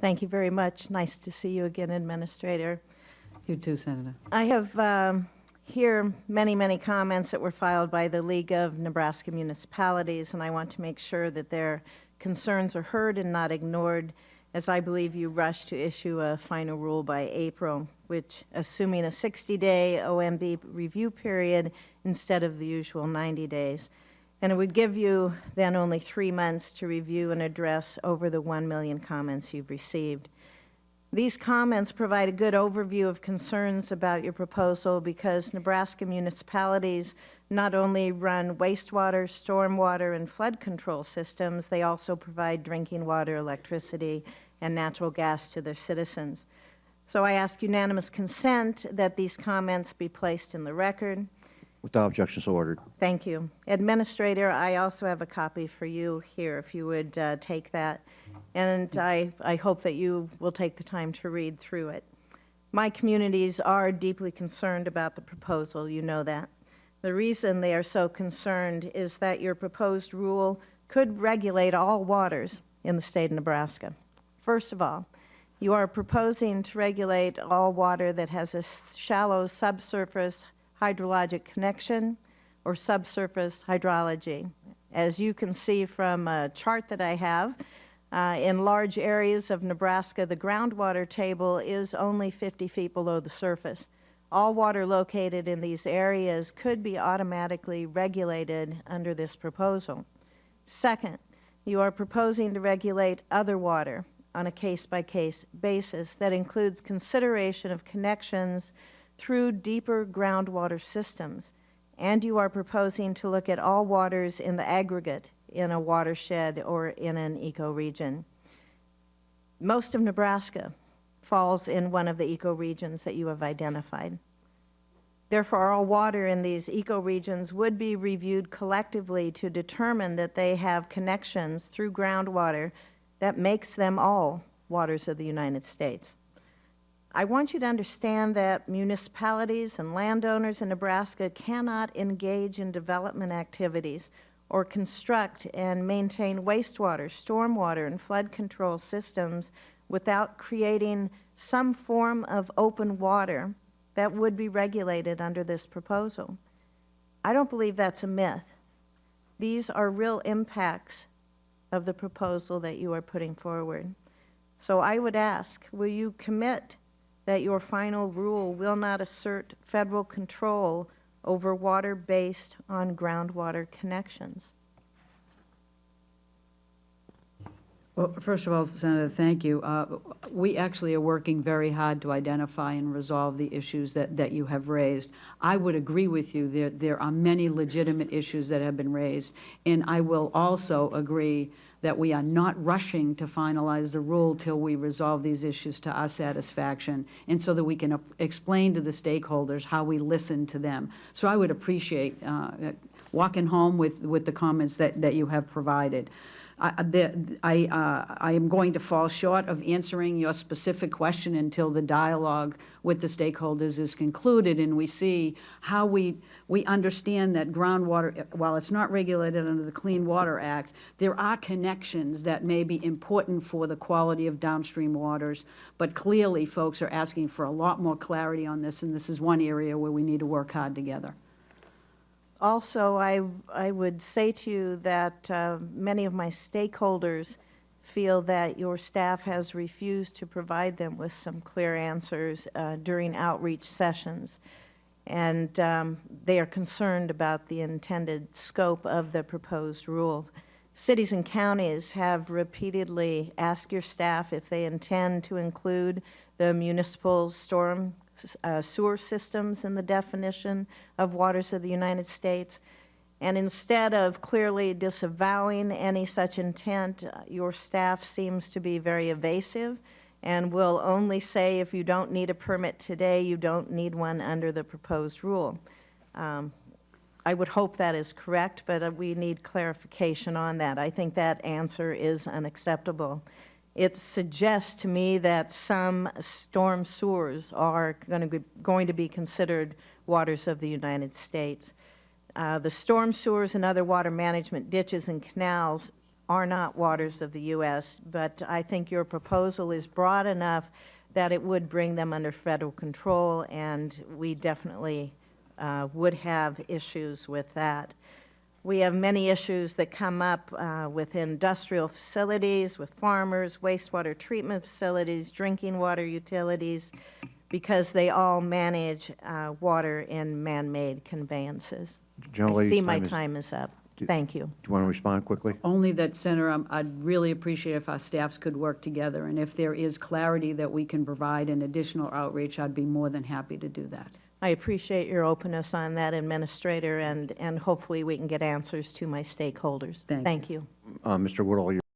Thank you very much. Nice to see you again, Administrator. You too, Senator. I have here many comments that were filed by the League of Nebraska Municipalities, and I want to make sure that their concerns are heard and not ignored, as I believe you rushed to issue a final rule by April, which, assuming a 60-day OMB review period instead of the usual 90 days. And it would give you then only 3 months to review and address over the 1 million comments you've received. These comments provide a good overview of concerns about your proposal because Nebraska municipalities not only run wastewater, stormwater, and flood control systems, they also provide drinking water, electricity, and natural gas to their citizens. So I ask unanimous consent that these comments be placed in the record. Without objection, so ordered. Thank you. Administrator, I also have a copy for you here, if you would take that. And I hope that you will take the time to read through it. My communities are deeply concerned about the proposal. You know that. The reason they are so concerned is that your proposed rule could regulate all waters in the state of Nebraska. First of all, you are proposing to regulate all water that has a shallow subsurface hydrologic connection or subsurface hydrology. As you can see from a chart that I have, in large areas of Nebraska, the groundwater table is only 50 feet below the surface. All water located in these areas could be automatically regulated under this proposal. Second, you are proposing to regulate other water on a case-by-case basis that includes consideration of connections through deeper groundwater systems, and you are proposing to look at all waters in the aggregate in a watershed or in an ecoregion. Most of Nebraska falls in one of the ecoregions that you have identified. Therefore, all water in these ecoregions would be reviewed collectively to determine that they have connections through groundwater that makes them all waters of the United States. I want you to understand that municipalities and landowners in Nebraska cannot engage in development activities or construct and maintain wastewater, stormwater, and flood control systems without creating some form of open water that would be regulated under this proposal. I don't believe that's a myth. These are real impacts of the proposal that you are putting forward. So I would ask, will you commit that your final rule will not assert federal control over water based on groundwater connections? Well, first of all, Senator, thank you. We actually are working very hard to identify and resolve the issues that you have raised. I would agree with you. There are many legitimate issues that have been raised, and I will also agree that we are not rushing to finalize the rule till we resolve these issues to our satisfaction, and so that we can explain to the stakeholders how we listen to them. So I would appreciate walking home with the comments that you have provided. I am going to fall short of answering your specific question until the dialogue with the stakeholders is concluded and we see how we understand that groundwater, while it's not regulated under the Clean Water Act, there are connections that may be important for the quality of downstream waters, but clearly folks are asking for a lot more clarity on this, and this is one area where we need to work hard together. Also, I would say to you that many of my stakeholders feel that your staff has refused to provide them with some clear answers during outreach sessions, and they are concerned about the intended scope of the proposed rule. Cities and counties have repeatedly asked your staff if they intend to include the municipal storm sewer systems in the definition of waters of the United States. And instead of clearly disavowing any such intent, your staff seems to be very evasive and will only say if you don't need a permit today, you don't need one under the proposed rule. I would hope that is correct, but we need clarification on that. I think that answer is unacceptable. It suggests to me that some storm sewers are going to be considered waters of the United States. The storm sewers and other water management ditches and canals are not waters of the U.S., but I think your proposal is broad enough that it would bring them under federal control, and we definitely would have issues with that. We have many issues that come up with industrial facilities, with farmers, wastewater treatment facilities, drinking water utilities, because they all manage water in man-made conveyances. I see my time is up. Thank you. Do you want to respond quickly? Only that, Senator, I'd really appreciate if our staffs could work together, and if there is clarity that we can provide and additional outreach, I'd be more than happy to do that. I appreciate your openness on that, Administrator, and hopefully we can get answers to my stakeholders. Thank you. Thank you. Mr. Woodall,